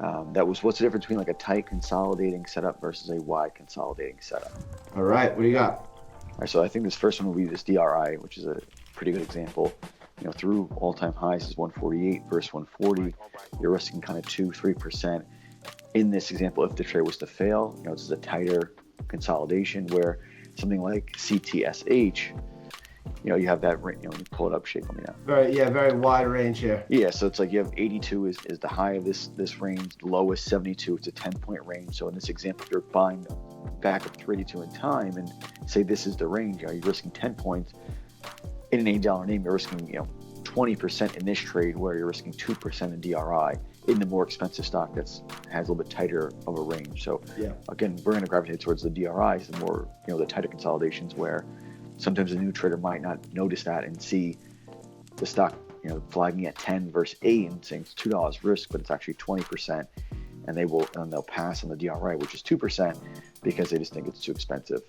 That was what's the difference between like a tight consolidating setup versus a wide consolidating setup. All right, what do you got? All right, so I think this first one will be this DRI, which is a pretty good example. Through all-time highs is 148 versus 140. You're risking kind of 2-3%. In this example, if the trade was to fail, this is a tighter consolidation where something like CTSH, you have that, you pull it up, shake on me now. Very wide range here. Yeah, so it's like you have 82 is the high of this range, the low is 72. It's a 10-point range. So in this example, if you're buying back up to 82 in time and say this is the range, you're risking 10 points. In an $8 name, you're risking 20% in this trade, where you're risking 2% in DRI in the more expensive stock that has a little bit tighter of a range. So again, we're going to gravitate towards the DRIs, the more the tighter consolidations, where sometimes a new trader might not notice that and see the stock flagging at 10 versus 8 and saying it's $2 risk, but it's actually 20%, and they'll pass on the DRI, which is 2%, because they just think it's too expensive.